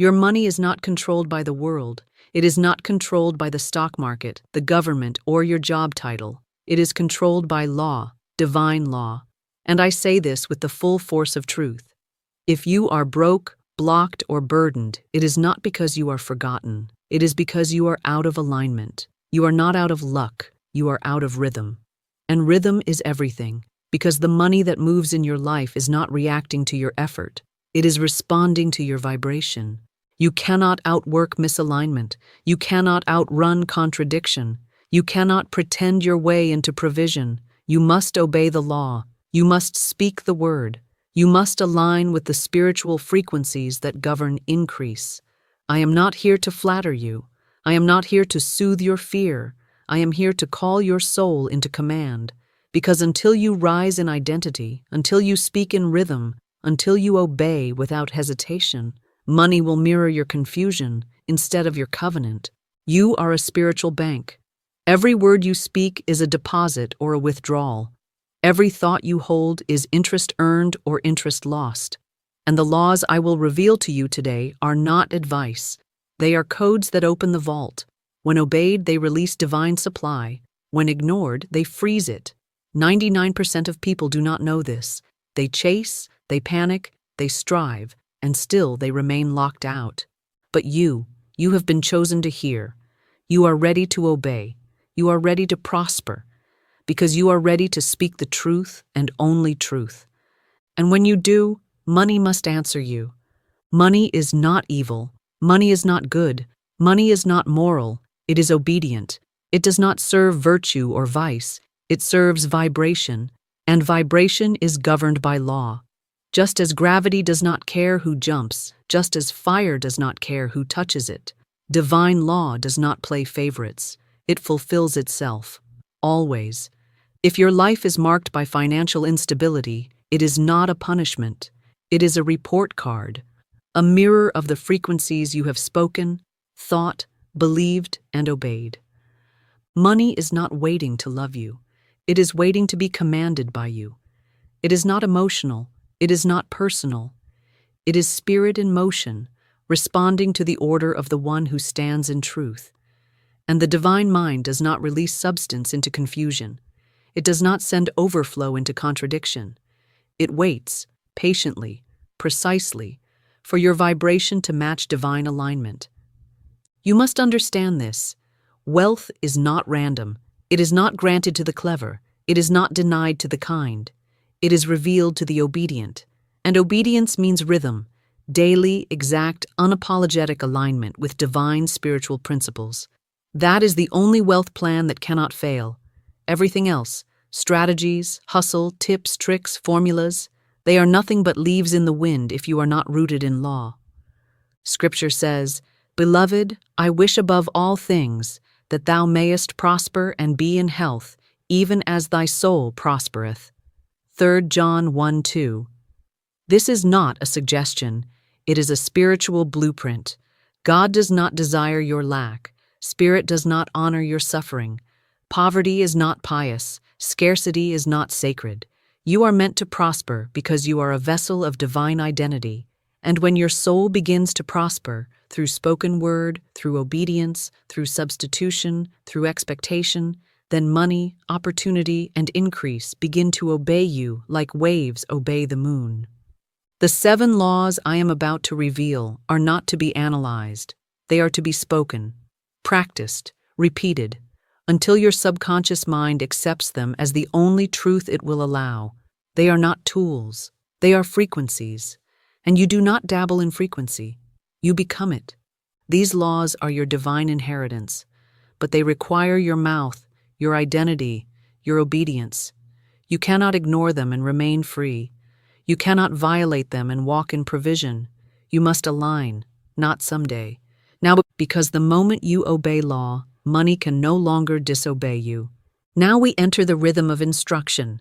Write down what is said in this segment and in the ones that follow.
Your money is not controlled by the world. It is not controlled by the stock market, the government, or your job title. It is controlled by law, divine law. And I say this with the full force of truth. If you are broke, blocked, or burdened, it is not because you are forgotten. It is because you are out of alignment. You are not out of luck. You are out of rhythm. And rhythm is everything, because the money that moves in your life is not reacting to your effort. It is responding to your vibration. You cannot outwork misalignment. You cannot outrun contradiction. You cannot pretend your way into provision. You must obey the law. You must speak the word. You must align with the spiritual frequencies that govern increase. I am not here to flatter you. I am not here to soothe your fear. I am here to call your soul into command. Because until you rise in identity, until you speak in rhythm, until you obey without hesitation, money will mirror your confusion instead of your covenant. You are a spiritual bank. Every word you speak is a deposit or a withdrawal. Every thought you hold is interest earned or interest lost. And the laws I will reveal to you today are not advice. They are codes that open the vault. When obeyed, they release divine supply. When ignored, they freeze it. 99% of people do not know this. They chase, they panic, they strive, and still they remain locked out. But you have been chosen to hear. You are ready to obey. You are ready to prosper, because you are ready to speak the truth and only truth. And when you do, money must answer you. Money is not evil. Money is not good. Money is not moral. It is obedient. It does not serve virtue or vice. It serves vibration, and vibration is governed by law. Just as gravity does not care who jumps, just as fire does not care who touches it, divine law does not play favorites. It fulfills itself, always. If your life is marked by financial instability, it is not a punishment. It is a report card, a mirror of the frequencies you have spoken, thought, believed, and obeyed. Money is not waiting to love you. It is waiting to be commanded by you. It is not emotional. It is not personal. It is spirit in motion, responding to the order of the one who stands in truth. And the divine mind does not release substance into confusion. It does not send overflow into contradiction. It waits, patiently, precisely, for your vibration to match divine alignment. You must understand this. Wealth is not random. It is not granted to the clever. It is not denied to the kind. It is revealed to the obedient. And obedience means rhythm, daily, exact, unapologetic alignment with divine spiritual principles. That is the only wealth plan that cannot fail. Everything else, strategies, hustle, tips, tricks, formulas, they are nothing but leaves in the wind if you are not rooted in law. Scripture says, "Beloved, I wish above all things that thou mayest prosper and be in health, even as thy soul prospereth." 3 John 1:2. This is not a suggestion. It is a spiritual blueprint. God does not desire your lack. Spirit does not honor your suffering. Poverty is not pious. Scarcity is not sacred. You are meant to prosper because you are a vessel of divine identity. And when your soul begins to prosper, through spoken word, through obedience, through substitution, through expectation, then money, opportunity, and increase begin to obey you like waves obey the moon. The 7 laws I am about to reveal are not to be analyzed. They are to be spoken, practiced, repeated, until your subconscious mind accepts them as the only truth it will allow. They are not tools. They are frequencies. And you do not dabble in frequency. You become it. These laws are your divine inheritance, but they require your mouth, your identity, your obedience. You cannot ignore them and remain free. You cannot violate them and walk in provision. You must align, not someday. Now, because the moment you obey law, money can no longer disobey you. Now we enter the rhythm of instruction,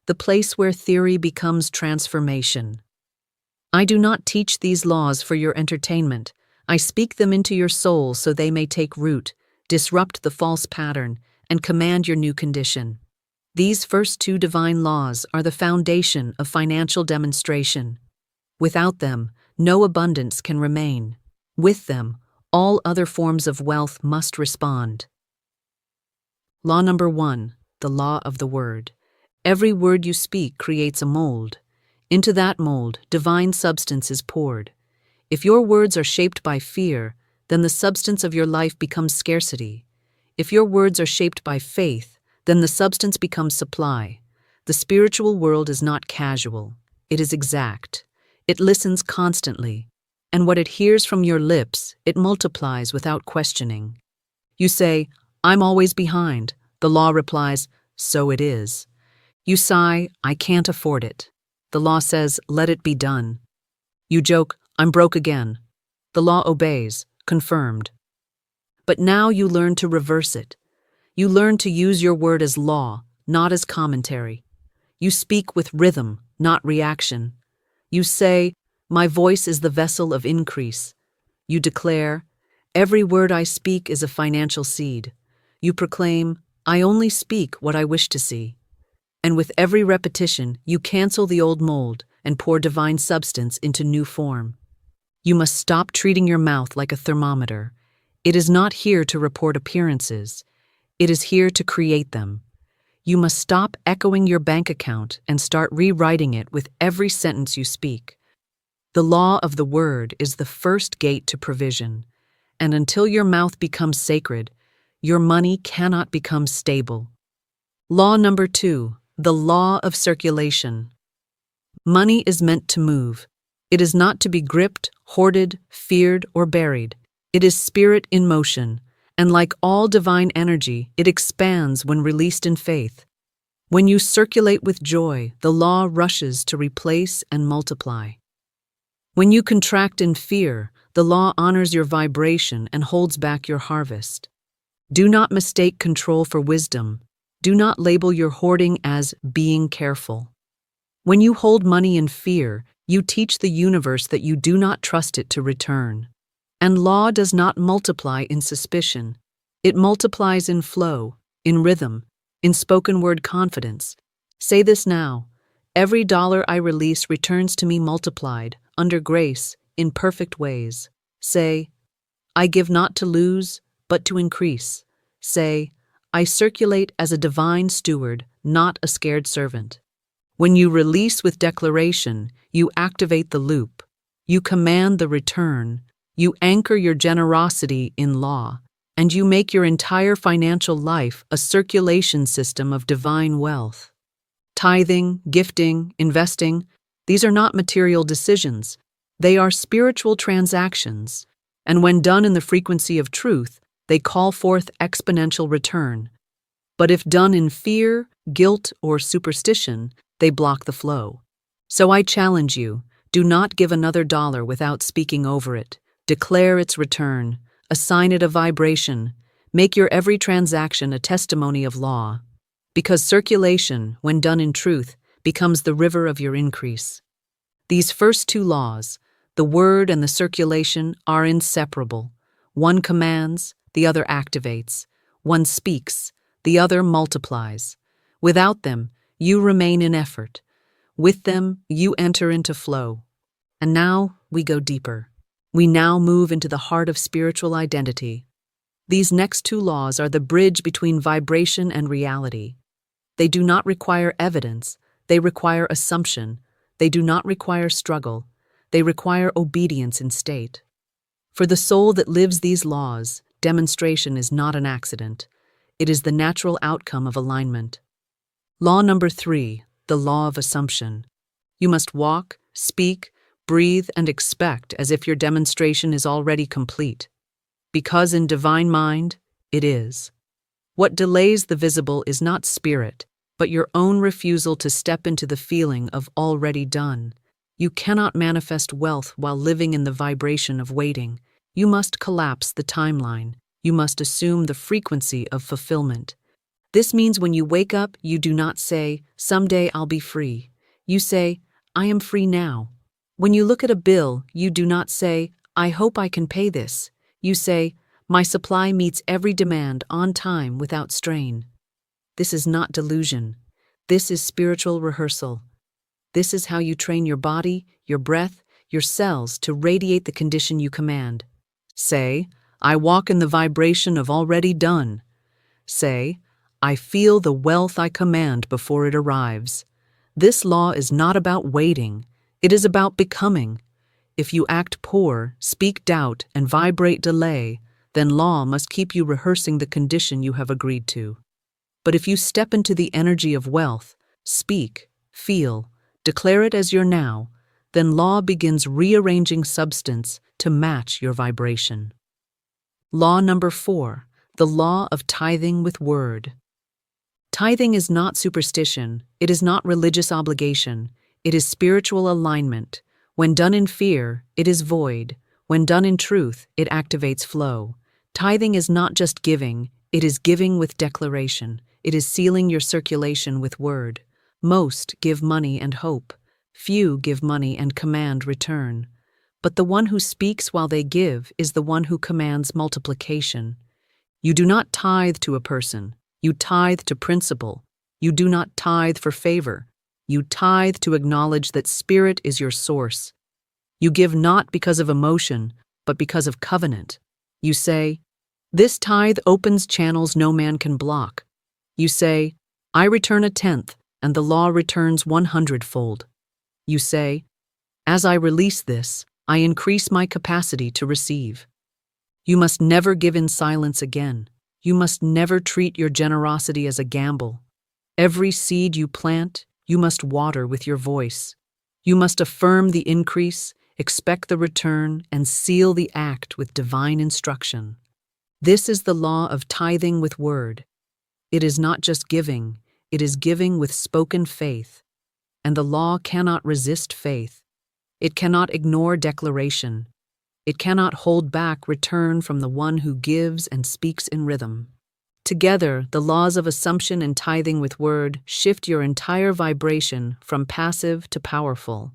the place where theory becomes transformation. I do not teach these laws for your entertainment. I speak them into your soul so they may take root, disrupt the false pattern, and command your new condition. These first 2 divine laws are the foundation of financial demonstration. Without them, no abundance can remain. With them, all other forms of wealth must respond. Law number 1, the law of the word. Every word you speak creates a mold. Into that mold, divine substance is poured. If your words are shaped by fear, then the substance of your life becomes scarcity. If your words are shaped by faith, then the substance becomes supply. The spiritual world is not casual. It is exact. It listens constantly. And what it hears from your lips, it multiplies without questioning. You say, "I'm always behind." The law replies, "So it is." You sigh, "I can't afford it." The law says, "Let it be done." You joke, "I'm broke again." The law obeys, confirmed. But now you learn to reverse it. You learn to use your word as law, not as commentary. You speak with rhythm, not reaction. You say, "My voice is the vessel of increase." You declare, "Every word I speak is a financial seed." You proclaim, "I only speak what I wish to see." And with every repetition, you cancel the old mold and pour divine substance into new form. You must stop treating your mouth like a thermometer. It is not here to report appearances. It is here to create them. You must stop echoing your bank account and start rewriting it with every sentence you speak. The law of the word is the first gate to provision, and until your mouth becomes sacred, your money cannot become stable. Law number 2, the law of circulation. Money is meant to move. It is not to be gripped, hoarded, feared, or buried. It is spirit in motion, and like all divine energy, it expands when released in faith. When you circulate with joy, the law rushes to replace and multiply. When you contract in fear, the law honors your vibration and holds back your harvest. Do not mistake control for wisdom. Do not label your hoarding as being careful. When you hold money in fear, you teach the universe that you do not trust it to return. And law does not multiply in suspicion. It multiplies in flow, in rhythm, in spoken word confidence. Say this now: every dollar I release returns to me multiplied, under grace, in perfect ways. Say, I give not to lose, but to increase. Say, I circulate as a divine steward, not a scared servant. When you release with declaration, you activate the loop. You command the return. You anchor your generosity in law, and you make your entire financial life a circulation system of divine wealth. Tithing, gifting, investing, these are not material decisions. They are spiritual transactions, and when done in the frequency of truth, they call forth exponential return. But if done in fear, guilt, or superstition, they block the flow. So I challenge you, do not give another dollar without speaking over it. Declare its return, assign it a vibration, make your every transaction a testimony of law. Because circulation, when done in truth, becomes the river of your increase. These first two laws, the word and the circulation, are inseparable. One commands, the other activates. One speaks, the other multiplies. Without them, you remain in effort. With them, you enter into flow. And now we go deeper. We now move into the heart of spiritual identity. These next two laws are the bridge between vibration and reality. They do not require evidence. They require assumption. They do not require struggle. They require obedience in state. For the soul that lives these laws, demonstration is not an accident. It is the natural outcome of alignment. Law number 3, the law of assumption. You must walk, speak, breathe, and expect as if your demonstration is already complete. Because in divine mind, it is. What delays the visible is not spirit, but your own refusal to step into the feeling of already done. You cannot manifest wealth while living in the vibration of waiting. You must collapse the timeline. You must assume the frequency of fulfillment. This means when you wake up, you do not say, "Someday I'll be free." You say, "I am free now." When you look at a bill, you do not say, "I hope I can pay this." You say, "My supply meets every demand on time without strain." This is not delusion. This is spiritual rehearsal. This is how you train your body, your breath, your cells to radiate the condition you command. Say, I walk in the vibration of already done. Say, I feel the wealth I command before it arrives. This law is not about waiting, it is about becoming. If you act poor, speak doubt, and vibrate delay, then law must keep you rehearsing the condition you have agreed to. But if you step into the energy of wealth, speak, feel, declare it as your now, then law begins rearranging substance to match your vibration. Law number 4, the law of tithing with word. Tithing is not superstition, it is not religious obligation, it is spiritual alignment. When done in fear, it is void. When done in truth, it activates flow. Tithing is not just giving, it is giving with declaration. It is sealing your circulation with word. Most give money and hope. Few give money and command return. But the one who speaks while they give is the one who commands multiplication. You do not tithe to a person. You tithe to principle. You do not tithe for favor. You tithe to acknowledge that spirit is your source. You give not because of emotion, but because of covenant. You say, this tithe opens channels no man can block. You say, I return 1/10, and the law returns 100-fold. You say, as I release this, I increase my capacity to receive. You must never give in silence again. You must never treat your generosity as a gamble. Every seed you plant, you must water with your voice. You must affirm the increase, expect the return, and seal the act with divine instruction. This is the law of tithing with word. It is not just giving, it is giving with spoken faith. And the law cannot resist faith. It cannot ignore declaration. It cannot hold back return from the one who gives and speaks in rhythm. Together, the laws of assumption and tithing with word shift your entire vibration from passive to powerful.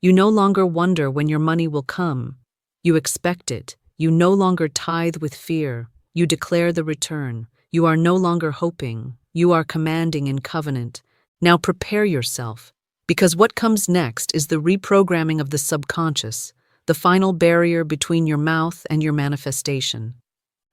You no longer wonder when your money will come. You expect it. You no longer tithe with fear. You declare the return. You are no longer hoping. You are commanding in covenant. Now prepare yourself, because what comes next is the reprogramming of the subconscious, the final barrier between your mouth and your manifestation.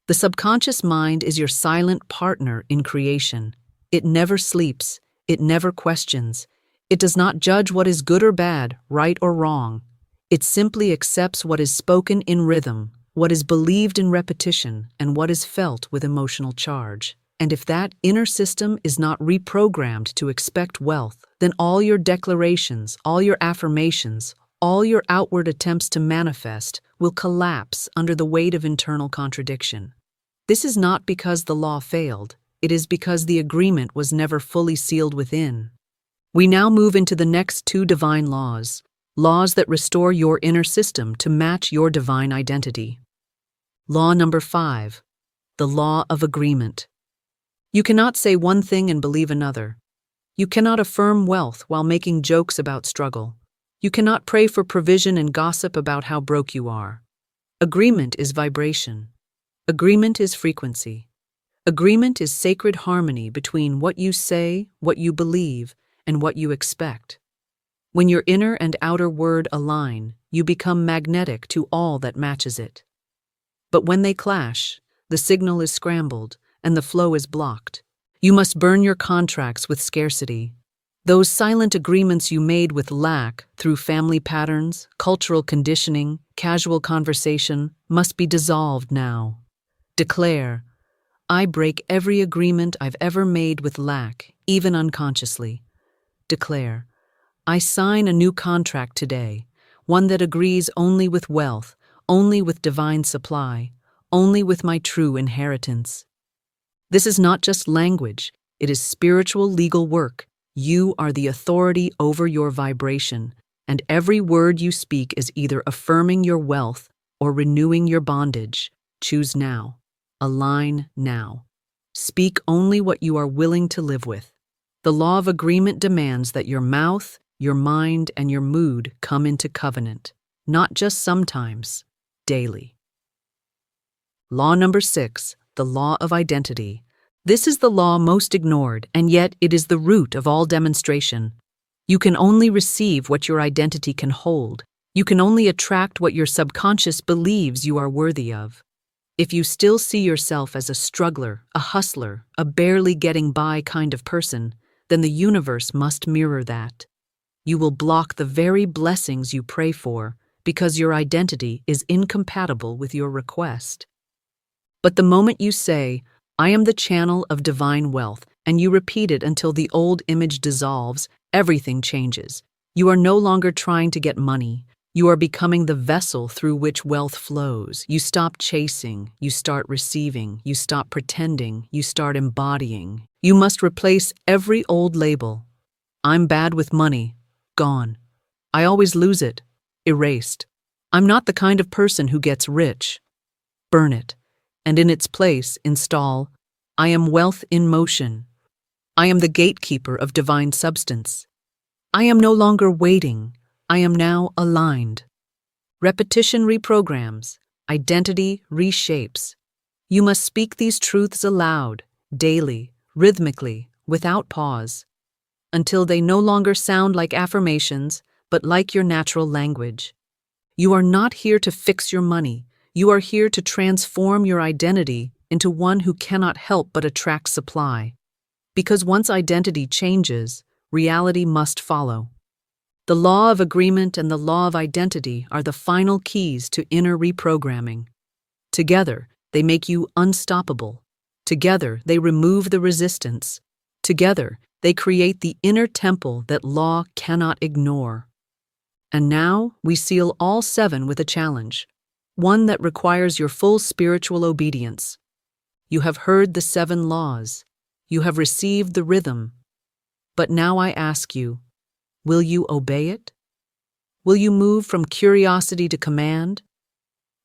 The subconscious mind is your silent partner in creation. It never sleeps. It never questions. It does not judge what is good or bad, right or wrong. It simply accepts what is spoken in rhythm, what is believed in repetition, and what is felt with emotional charge. And if that inner system is not reprogrammed to expect wealth, then all your declarations, all your affirmations, all your outward attempts to manifest will collapse under the weight of internal contradiction. This is not because the law failed, it is because the agreement was never fully sealed within. We now move into the next 2 divine laws, laws that restore your inner system to match your divine identity. Law number 5, the law of agreement. You cannot say one thing and believe another. You cannot affirm wealth while making jokes about struggle. You cannot pray for provision and gossip about how broke you are. Agreement is vibration. Agreement is frequency. Agreement is sacred harmony between what you say, what you believe, and what you expect. When your inner and outer word align, you become magnetic to all that matches it. But when they clash, the signal is scrambled and the flow is blocked. You must burn your contracts with scarcity. Those silent agreements you made with lack through family patterns, cultural conditioning, casual conversation must be dissolved now. Declare, I break every agreement I've ever made with lack, even unconsciously. Declare, I sign a new contract today, one that agrees only with wealth, only with divine supply, only with my true inheritance. This is not just language, it is spiritual legal work. You are the authority over your vibration, and every word you speak is either affirming your wealth or renewing your bondage. Choose now. Align now. Speak only what you are willing to live with. The law of agreement demands that your mouth, your mind, and your mood come into covenant, not just sometimes, daily. Law number 6, the law of identity. This is the law most ignored, and yet it is the root of all demonstration. You can only receive what your identity can hold. You can only attract what your subconscious believes you are worthy of. If you still see yourself as a struggler, a hustler, a barely getting by kind of person, then the universe must mirror that. You will block the very blessings you pray for because your identity is incompatible with your request. But the moment you say, "I am the channel of divine wealth," and you repeat it until the old image dissolves, everything changes. You are no longer trying to get money. You are becoming the vessel through which wealth flows. You stop chasing, you start receiving, you stop pretending, you start embodying. You must replace every old label. I'm bad with money. Gone. I always lose it. Erased. I'm not the kind of person who gets rich. Burn it. And in its place install, I am wealth in motion. I am the gatekeeper of divine substance. I am no longer waiting. I am now aligned. Repetition reprograms. Identity reshapes. You must speak these truths aloud, daily, rhythmically, without pause, until they no longer sound like affirmations, but like your natural language. You are not here to fix your money. You are here to transform your identity into one who cannot help but attract supply. Because once identity changes, reality must follow. The law of agreement and the law of identity are the final keys to inner reprogramming. Together, they make you unstoppable. Together, they remove the resistance. Together, they create the inner temple that law cannot ignore. And now, we seal all 7 with a challenge, one that requires your full spiritual obedience. You have heard the 7 laws. You have received the rhythm. But now I ask you, will you obey it? Will you move from curiosity to command?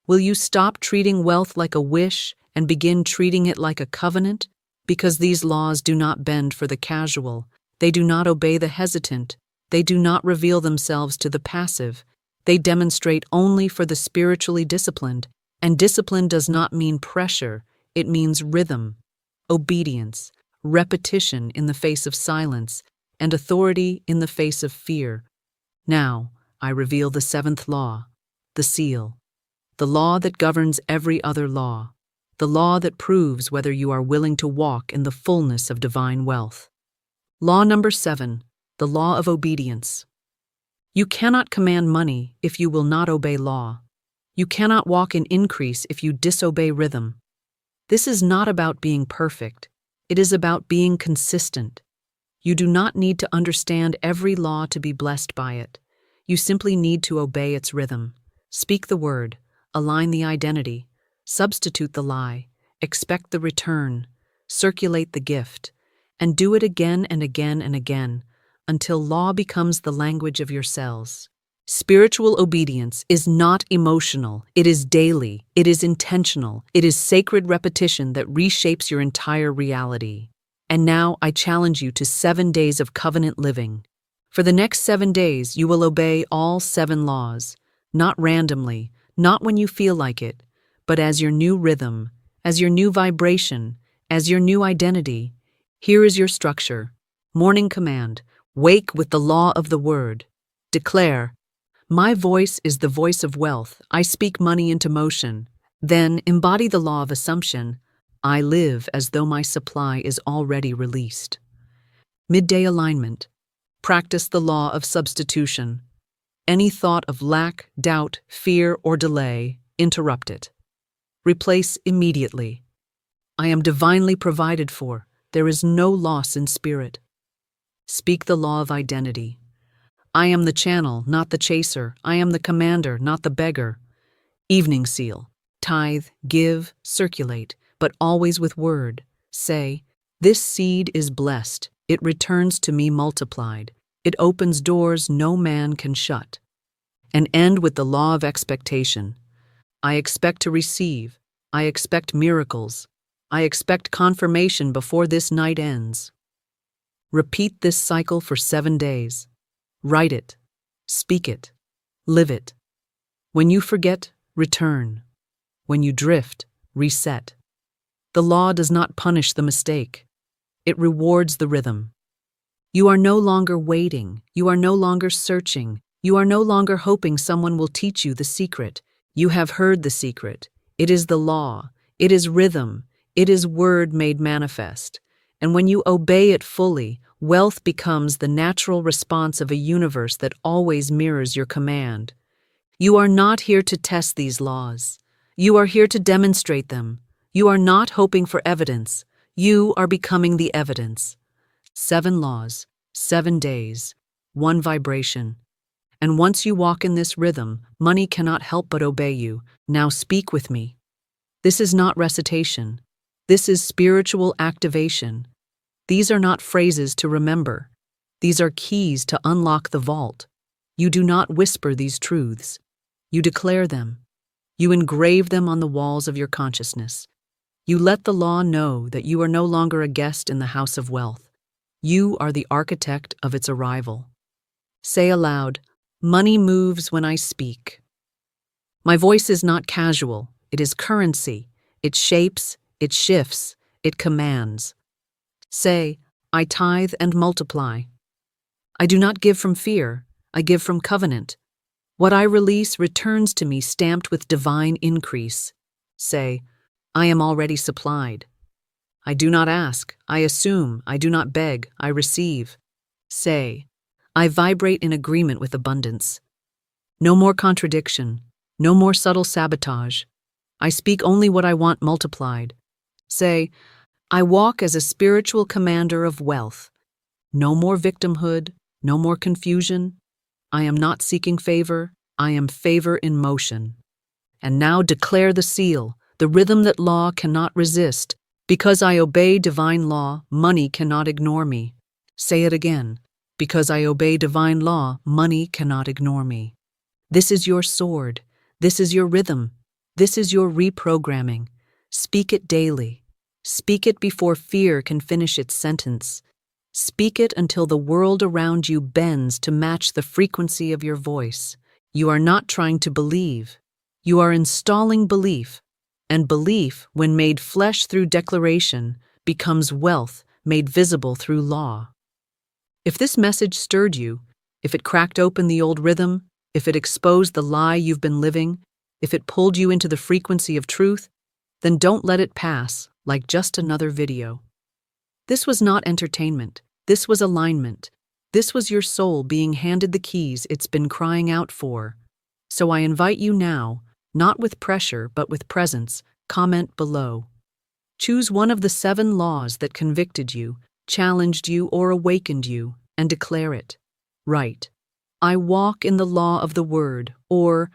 Will you stop treating wealth like a wish and begin treating it like a covenant? Because these laws do not bend for the casual. They do not obey the hesitant. They do not reveal themselves to the passive. They demonstrate only for the spiritually disciplined. And discipline does not mean pressure. It means rhythm, obedience, repetition in the face of silence, and authority in the face of fear. Now, I reveal the 7th law, the seal, the law that governs every other law, the law that proves whether you are willing to walk in the fullness of divine wealth. Law number 7, the law of obedience. You cannot command money if you will not obey law. You cannot walk in increase if you disobey rhythm. This is not about being perfect. It is about being consistent. You do not need to understand every law to be blessed by it. You simply need to obey its rhythm. Speak the word, align the identity, substitute the lie, expect the return, circulate the gift, and do it again and again and again until law becomes the language of your cells. Spiritual obedience is not emotional. It is daily. It is intentional. It is sacred repetition that reshapes your entire reality. And now I challenge you to 7 days of covenant living. For the next 7 days, you will obey all 7 laws, not randomly, not when you feel like it, but as your new rhythm, as your new vibration, as your new identity. Here is your structure. Morning command. Wake with the law of the word. Declare, my voice is the voice of wealth. I speak money into motion. Then embody the law of assumption. I live as though my supply is already released. Midday alignment. Practice the law of substitution. Any thought of lack, doubt, fear, or delay, interrupt it. Replace immediately. I am divinely provided for. There is no loss in spirit. Speak the law of identity. I am the channel, not the chaser. I am the commander, not the beggar. Evening seal. Tithe, give, circulate, but always with word. Say, this seed is blessed. It returns to me multiplied. It opens doors no man can shut. And end with the law of expectation. I expect to receive. I expect miracles. I expect confirmation before this night ends. Repeat this cycle for 7 days. Write it. Speak it. Live it. When you forget, return. When you drift, reset. The law does not punish the mistake. It rewards the rhythm. You are no longer waiting. You are no longer searching. You are no longer hoping someone will teach you the secret. You have heard the secret. It is the law. It is rhythm. It is word made manifest. And when you obey it fully, wealth becomes the natural response of a universe that always mirrors your command. You are not here to test these laws. You are here to demonstrate them. You are not hoping for evidence. You are becoming the evidence. 7 laws, 7 days, 1 vibration. And once you walk in this rhythm, money cannot help but obey you. Now speak with me. This is not recitation. This is spiritual activation. These are not phrases to remember. These are keys to unlock the vault. You do not whisper these truths. You declare them. You engrave them on the walls of your consciousness. You let the law know that you are no longer a guest in the house of wealth. You are the architect of its arrival. Say aloud, "Money moves when I speak." My voice is not casual. It is currency. It shapes, it shifts, it commands. Say, "I tithe and multiply." I do not give from fear. I give from covenant. What I release returns to me stamped with divine increase. Say, "I am already supplied." I do not ask. I assume. I do not beg. I receive. Say, "I vibrate in agreement with abundance." No more contradiction. No more subtle sabotage. I speak only what I want multiplied. Say, "I walk as a spiritual commander of wealth." No more victimhood. No more confusion. I am not seeking favor. I am favor in motion. And now declare the seal, the rhythm that law cannot resist. Because I obey divine law, money cannot ignore me. Say it again. Because I obey divine law, money cannot ignore me. This is your sword. This is your rhythm. This is your reprogramming. Speak it daily. Speak it before fear can finish its sentence. Speak it until the world around you bends to match the frequency of your voice. You are not trying to believe. You are installing belief. And belief, when made flesh through declaration, becomes wealth made visible through law. If this message stirred you, if it cracked open the old rhythm, if it exposed the lie you've been living, if it pulled you into the frequency of truth, then don't let it pass like just another video. This was not entertainment. This was alignment. This was your soul being handed the keys it's been crying out for. So I invite you now, not with pressure but with presence, comment below. Choose one of the 7 laws that convicted you, challenged you, or awakened you, and declare it. Write, "I walk in the law of the word," or